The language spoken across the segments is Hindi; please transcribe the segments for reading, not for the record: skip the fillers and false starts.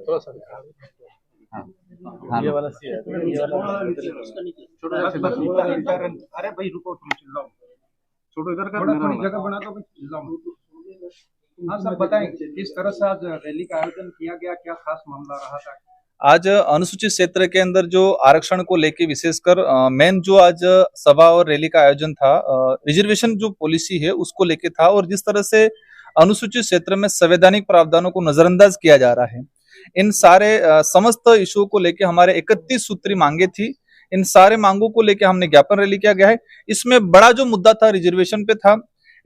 थोड़ा सा हाँ, ये वाला सी है, ये वाला अरे भाई रुको, तुम चिल्लाओ, छोड़ो इधर का, थोड़ी जगह बना दो भाई, चिल्लाओ। हाँ सर बताएं, किस तरह से आज रैली का आयोजन किया गया, क्या खास मामला रहा था? आज अनुसूचित क्षेत्र के अंदर जो आरक्षण को लेके विशेषकर मेन जो आज सभा और रैली का आयोजन था, रिजर्वेशन जो पॉलिसी है उसको लेके था, और जिस तरह से अनुसूचित क्षेत्र में संवैधानिक प्रावधानों को नजरअंदाज किया जा रहा है, इन सारे समस्त इशू को लेके हमारे 31 सूत्री मांगे थी। इन सारे मांगों को लेके हमने ज्ञापन रैली किया गया है। इसमें बड़ा जो मुद्दा था रिजर्वेशन पे था।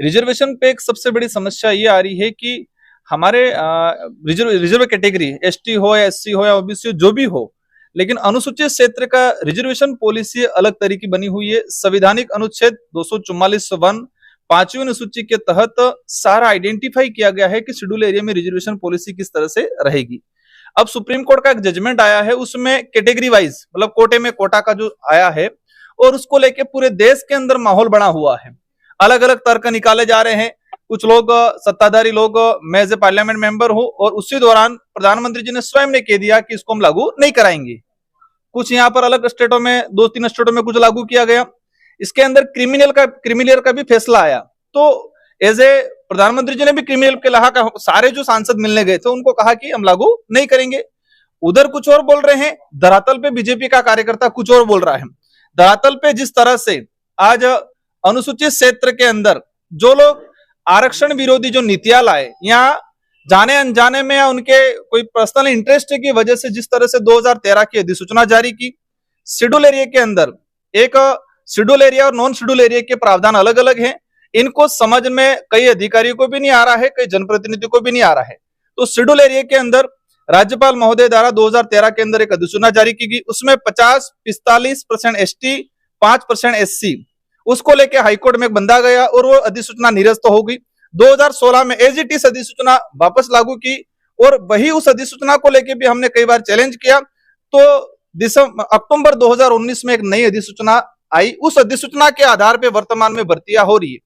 रिजर्वेशन पे एक सबसे बड़ी समस्या ये आ रही है कि हमारे रिजर्व कैटेगरी एसटी हो या एससी हो या ओबीसी हो, जो भी हो, लेकिन अनुसूचित क्षेत्र का रिजर्वेशन पॉलिसी अलग तरह की बनी हुई है। संवैधानिक अनुच्छेद 244(1) 5वीं अनुसूची के तहत सारा आइडेंटिफाई किया गया है कि शेड्यूल एरिया में रिजर्वेशन पॉलिसी किस तरह से रहेगी। अब सुप्रीम कोर्ट का एक जजमेंट आया है, उसमें कैटेगरी वाइज मतलब कोटे में कोटा का जो आया है, और उसको लेके पूरे देश के अंदर माहौल बना हुआ है। अलग अलग तर्क निकाले जा रहे हैं। कुछ लोग सत्ताधारी लोग, मैं एज ए पार्लियामेंट मेंबर हूं, और उसी दौरान प्रधानमंत्री जी ने स्वयं ने कह दिया कि इसको हम लागू नहीं कराएंगे। कुछ यहाँ पर अलग स्टेटों में, 2-3 स्टेटों में कुछ लागू किया गया। इसके अंदर क्रिमिनल का भी फैसला आया। तो एज ए प्रधानमंत्री जी ने भी क्रिमिनल के कहा, सारे जो सांसद मिलने गए थे उनको कहा कि हम लागू नहीं करेंगे। उधर कुछ और बोल रहे हैं, धरातल पे बीजेपी का कार्यकर्ता कुछ और बोल रहा है। धरातल पे जिस तरह से आज अनुसूचित क्षेत्र के अंदर जो लोग आरक्षण विरोधी जो नीतियां लाए, या जाने अनजाने में या उनके कोई पर्सनल इंटरेस्ट की वजह से जिस तरह से 2013 की अधिसूचना जारी की, शेड्यूल एरिया के अंदर एक शेड्यूल एरिया और नॉन शेड्यूल एरिया के प्रावधान अलग अलग हैं। इनको समझ में कई अधिकारियों को भी नहीं आ रहा है, कई जनप्रतिनिधियों को भी नहीं आ रहा है। तो शेड्यूल एरिया के अंदर राज्यपाल महोदय द्वारा 2013 के अंदर एक अधिसूचना जारी की गई। उसमें 45% एसटी, 5% एससी, उसको लेके हाईकोर्ट में बंधा गया और वो अधिसूचना निरस्त हो गई। 2016 में एज इट इज अधिसूचना वापस लागू की, और वही उस अधिसूचना को लेके भी हमने कई बार चैलेंज किया। तो अक्टूबर 2019 में एक नई अधिसूचना आई। उस अधिसूचना के आधार पे वर्तमान में भर्तियां हो रही है।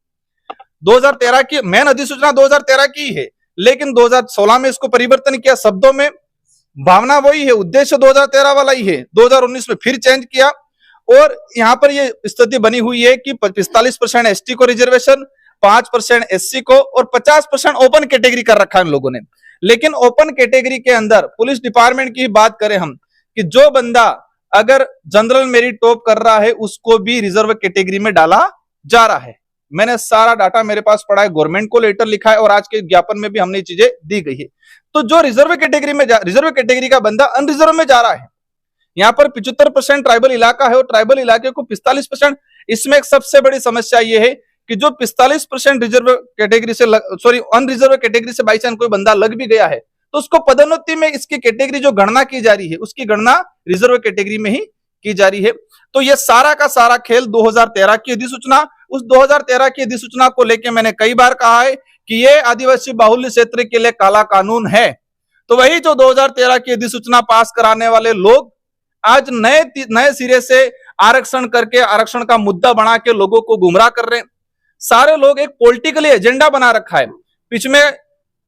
2013 की मेन अधिसूचना 2013 की है, लेकिन 2016 में इसको परिवर्तन किया। शब्दों में भावना वही है, उद्देश्य 2013 वाला ही है। 2019 में फिर चेंज किया, और यहां पर ये स्थिति बनी हुई है कि 45% एसटी को रिजर्वेशन, 5% एससी को, और 50% ओपन कैटेगरी कर रखा है इन लोगों ने। लेकिन ओपन कैटेगरी के अंदर पुलिस डिपार्टमेंट की बात करें हम, कि जो बंदा अगर जनरल मेरिट टॉप कर रहा है उसको भी रिजर्व कैटेगरी में डाला जा रहा है। मैंने सारा डाटा मेरे पास पड़ा है, गवर्नमेंट को लेटर लिखा है, और आज के ज्ञापन में भी हमने चीजें दी गई है। तो जो रिजर्व कैटेगरी का बंदा अनरिजर्व में जा रहा है, यहाँ पर 75% ट्राइबल इलाका है, और ट्राइबल इलाके को 45%। इसमें एक सबसे बड़ी समस्या यह है कि जो 45% रिजर्व कैटेगरी से अनरिजर्व कैटेगरी से बाई चांस कोई बंदा लग भी गया है, तो उसको पदोन्नति में इसकी कैटेगरी जो गणना की जा रही है, उसकी गणना रिजर्व कैटेगरी में ही की जा रही है। तो ये सारा का सारा खेल 2013 की अधिसूचना, उस 2013 की अधिसूचना को लेकर मैंने कई बार कहा है कि ये आदिवासी बाहुल्य क्षेत्र के लिए काला कानून है। तो वही जो 2013 की अधिसूचना पास कराने वाले लोग आज नए सिरे से आरक्षण करके, आरक्षण का मुद्दा बना के लोगों को गुमराह कर रहे हैं। सारे लोग एक पॉलिटिकली एजेंडा बना रखा है। बीच में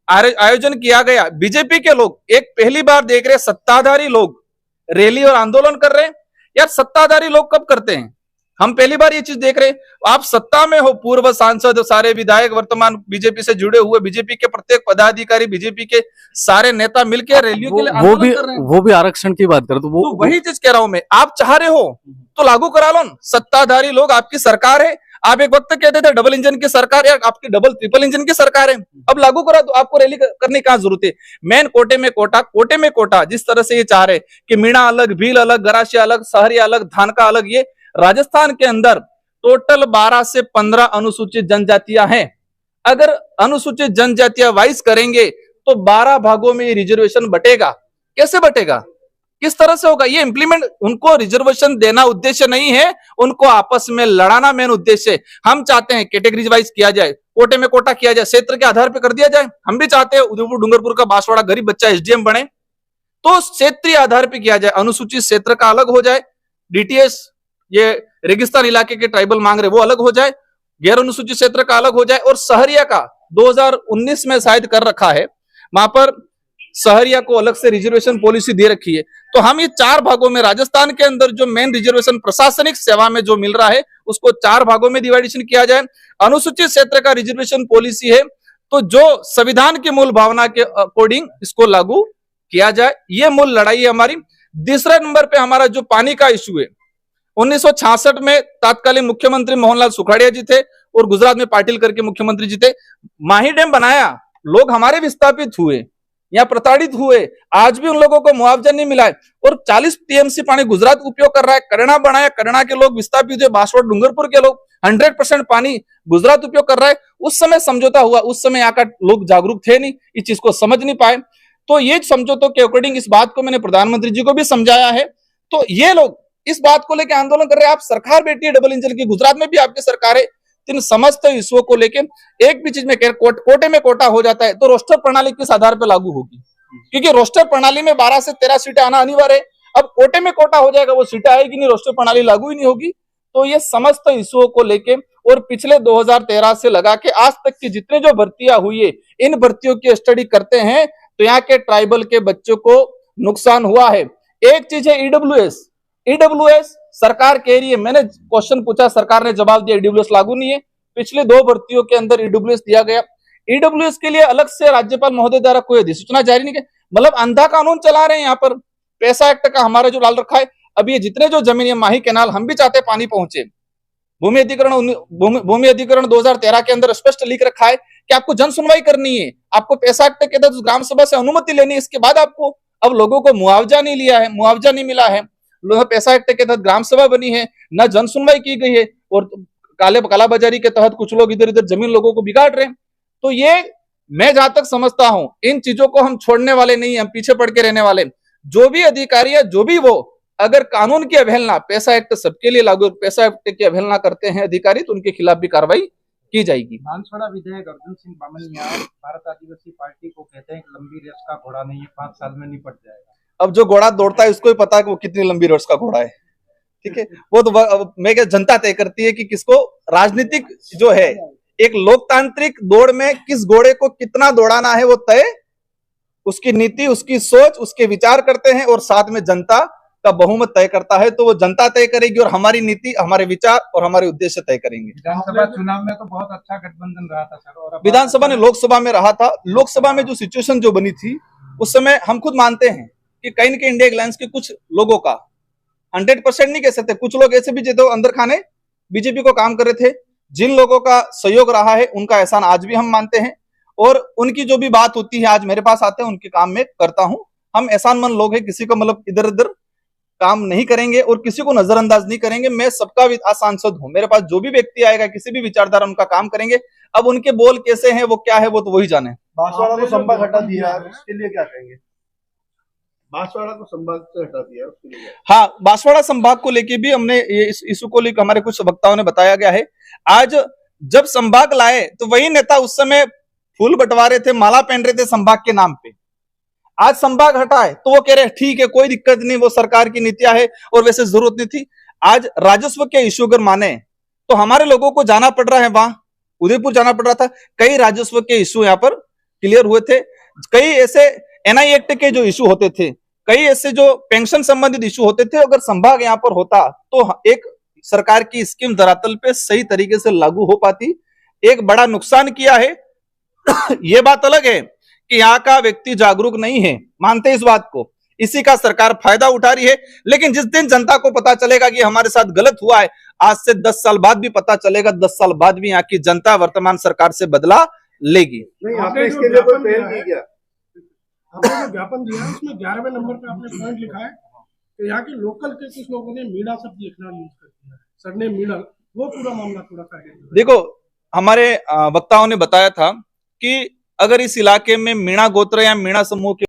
आयोजन किया गया, बीजेपी के लोग एक पहली बार देख रहे, सत्ताधारी लोग रैली और आंदोलन कर रहे हैं। यार सत्ताधारी लोग कब करते हैं? हम पहली बार ये चीज देख रहे हैं। आप सत्ता में हो, पूर्व सांसद, सारे विधायक वर्तमान बीजेपी से जुड़े हुए, बीजेपी के प्रत्येक पदाधिकारी, बीजेपी के सारे नेता मिलकर रैलियों के लिए आंदोलन कर रहे हैं। वो भी आरक्षण की बात करो तो वही चीज कह रहा हूं मैं। आप चाह रहे हो तो लागू करा लो। सत्ताधारी लोग, आपकी सरकार है। आप एक वक्त कहते थे डबल इंजन की सरकार, या आपकी डबल ट्रिपल इंजन की सरकार है। अब लागू करा दो, आपको रैली करने की क्या जरूरत है? मेन कोटे में कोटा जिस तरह से ये चाह रहे कि मीणा अलग, भील अलग, गरासिया अलग, सहरिया अलग, धानका अलग। ये राजस्थान के अंदर टोटल 12 से 15 अनुसूचित जनजातियां हैं। अगर अनुसूचित जनजातियां वाइज करेंगे तो 12 भागों में रिजर्वेशन बटेगा। कैसे बटेगा, किस तरह से होगा ये इंप्लीमेंट? उनको रिजर्वेशन देना उद्देश्य नहीं है, उनको आपस में लड़ाना मेन उद्देश्य है। हम चाहते हैं कैटेगरीज वाइज किया जाए, कोटे में कोटा किया जाए, क्षेत्र के आधार पर कर दिया जाए। हम भी चाहते हैं उदयपुर डूंगरपुर का बांसवाड़ा गरीब बच्चा एसडीएम बने, तो क्षेत्रीय आधार पर किया जाए। अनुसूचित क्षेत्र का अलग हो जाए, डीटीएस ये रेगिस्तान इलाके के ट्राइबल मांग रहे वो अलग हो जाए। गैर अनुसूचित क्षेत्र का अलग हो जाए और सहरिया का 2019 में शायद कर रखा है, वहां पर सहरिया को अलग से रिजर्वेशन पॉलिसी दे रखी है। तो हम ये 4 भागों में, राजस्थान के अंदर जो मेन रिजर्वेशन प्रशासनिक सेवा में जो मिल रहा है उसको 4 भागों में डिवाइडेशन किया जाए। अनुसूचित क्षेत्र का रिजर्वेशन पॉलिसी है तो जो संविधान की मूल भावना के अकॉर्डिंग इसको लागू किया जाए, ये मूल लड़ाई है हमारी। दूसरे नंबर पे हमारा जो पानी का इश्यू है, 1966 में तत्कालीन मुख्यमंत्री मोहनलाल सुखाड़िया जी थे और गुजरात में पाटिल करके मुख्यमंत्री जी थे। माही डैम बनाया, लोग हमारे विस्थापित हुए या प्रताड़ित हुए, आज भी उन लोगों को मुआवजा नहीं मिला है और 40 टीएमसी पानी गुजरात उपयोग कर रहा है। करणा बनाया, करणा के लोग विस्थापित हुए, बांसवाड़ा डूंगरपुर के लोग 100% पानी गुजरात उपयोग कर रहा है। उस समय समझौता हुआ, उस समय यहाँ का लोग जागरूक थे नहीं, इस चीज को समझ नहीं पाए। तो ये समझौतों के अकॉर्डिंग इस बात को मैंने प्रधानमंत्री जी को भी समझाया है। तो ये लोग इस बात को लेकर आंदोलन कर रहे हैं, आप सरकार बैठी है डबल इंजन की, गुजरात में भी आपकी सरकार है। इन समस्त इश्यूओं को लेकर एक भी चीज में कोटे में कोटा हो जाता है तो रोस्टर प्रणाली किस आधार पर लागू होगी, क्योंकि रोस्टर प्रणाली में 12 से 13 सीटें आना अनिवार्य है। अब कोटे में कोटा हो जाएगा, वो सीटें आएगी नहीं, रोस्टर प्रणाली लागू ही नहीं होगी। तो ये समस्त इश्यूओं को लेके और पिछले 2013 से लगा के आज तक की जितने जो भर्तियां हुई है, इन भर्तियों की स्टडी करते हैं तो यहाँ के ट्राइबल के बच्चों को नुकसान हुआ है। एक चीज है ईडब्ल्यूएस सरकार कह रही है, मैंने क्वेश्चन पूछा, सरकार ने जवाब दिया ईडब्ल्यूएस लागू नहीं है। पिछले 2 भर्तियों के अंदर ईडब्ल्यूएस दिया गया, ईडब्ल्यूएस के लिए अलग से राज्यपाल महोदय द्वारा कोई अधिसूचना जारी नहीं की, मतलब अंधा कानून चला रहे हैं यहाँ पर। पैसा एक्ट का हमारा जो डाल रखा है, अब ये जितने जो जमीन है, माही कैनाल, हम भी चाहते हैं पानी पहुंचे। भूमि अधिकरण 2013 के अंदर स्पष्ट लिख रखा है कि आपको जन सुनवाई करनी है, आपको पैसा एक्ट के तहत ग्राम सभा से अनुमति लेनी है, इसके बाद आपको। अब लोगों को मुआवजा नहीं लिया है, मुआवजा नहीं मिला है, पैसा एक्ट के तहत ग्राम सभा बनी है, न जन सुनवाई की गई है और कालाबाजारी के तहत कुछ लोग इधर इधर जमीन लोगों को बिगाड़ रहे हैं। तो ये मैं जहां तक समझता हूं, इन चीजों को हम छोड़ने वाले नहीं, हम पीछे पड़ के रहने वाले। जो भी अधिकारी है, जो भी वो अगर कानून की अवहेलना, पैसा एक्ट सबके लिए लागू, पैसा एक्ट की अवहेलना करते हैं अधिकारी तो उनके खिलाफ भी कार्रवाई की जाएगी। बांसवाड़ा विधायक अर्जुन सिंह बामनिया भारत आदिवासी पार्टी को कहते हैं कि लंबी रेस का घोड़ा नहीं है, 5 साल में निपट जाएगा। अब जो घोड़ा दौड़ता है उसको ही पता है कि वो कितनी लंबी रेस का घोड़ा है, ठीक है। वो तो मैं क्या, जनता तय करती है कि किसको, राजनीतिक जो है एक लोकतांत्रिक दौड़ में किस घोड़े को कितना दौड़ाना है वो तय, उसकी नीति, उसकी सोच, उसके विचार करते हैं और साथ में जनता का बहुमत तय करता है। तो वो जनता तय करेगी और हमारी नीति, हमारे विचार और हमारे उद्देश्य तय करेंगे। विधानसभा चुनाव में तो बहुत अच्छा गठबंधन रहा था सर, और विधानसभा ने लोकसभा में रहा था। लोकसभा में जो सिचुएशन जो बनी थी उस समय हम खुद मानते हैं कि कहीं न कहीं इंडिया अलायंस के कुछ लोगों का, 100% नहीं कह सकते, कुछ लोग ऐसे भी जो अंदर खाने बीजेपी को काम कर रहे थे, जिन लोगों का सहयोग रहा है उनका एहसान आज भी हम मानते हैं और उनकी जो भी बात होती है आज मेरे पास आते हैं, उनके काम में करता हूं। हम एहसानमंद लोग हैं, किसी को मतलब इधर उधर काम नहीं करेंगे और किसी को नजरअंदाज नहीं करेंगे। मैं सबका सांसद हूं, मेरे पास जो भी व्यक्ति आएगा, किसी भी विचारधारा, उनका काम करेंगे। अब उनके बोल कैसे हैं, वो क्या है, वो तो वही जाने। बांसवाड़ा को संभाग हटा दिया है, उसके लिए क्या कहेंगे? बांसवाड़ा को संभाग से हटा दिया उसके लिए? हाँ, बांसवाड़ा संभाग को लेके भी हमने ये इस इशू को लेकर हमारे कुछ वक्ताओं ने बताया गया है। आज जब संभाग लाए तो वही नेता उस समय फूल बंटवा रहे थे, माला पहन रहे थे संभाग के नाम पे। आज संभाग हटा है तो वो कह रहे हैं ठीक है, कोई दिक्कत नहीं, वो सरकार की नीतियां है और वैसे जरूरत नहीं थी। आज राजस्व के इश्यू अगर माने तो हमारे लोगों को जाना पड़ रहा है, वहां उदयपुर जाना पड़ रहा था। कई राजस्व के इश्यू यहाँ पर क्लियर हुए थे, कई ऐसे एनआई एक्ट के जो इश्यू होते थे, कई ऐसे जो पेंशन संबंधित इश्यू होते थे। अगर संभाग यहाँ पर होता तो एक सरकार की स्कीम धरातल पे सही तरीके से लागू हो पाती। एक बड़ा नुकसान किया है ये बात अलग है कि यहाँ का व्यक्ति जागरूक नहीं है, मानते इस बात को, इसी का सरकार फायदा उठा रही है। लेकिन जिस दिन जनता को पता चलेगा कि हमारे साथ गलत हुआ है, आज से 10 साल बाद भी पता चलेगा, 10 साल बाद भी यहाँ की जनता वर्तमान सरकार से बदला लेगी। नहीं, आपने इसके लिए कोई पहल की क्या? आपने जो ज्ञापन दिया है उसमें 11वें नंबर पे आपने पॉइंट लिखा है कि यहाँ के लोकल के कुछ लोगों ने मीणा शब्द लिखना यूज कर दिया है, सर ने मीणा, वो पूरा मामला थोड़ा सा देखो, हमारे वक्ताओं ने बताया था कि अगर इस इलाके में मीणा गोत्र या मीणा समूह के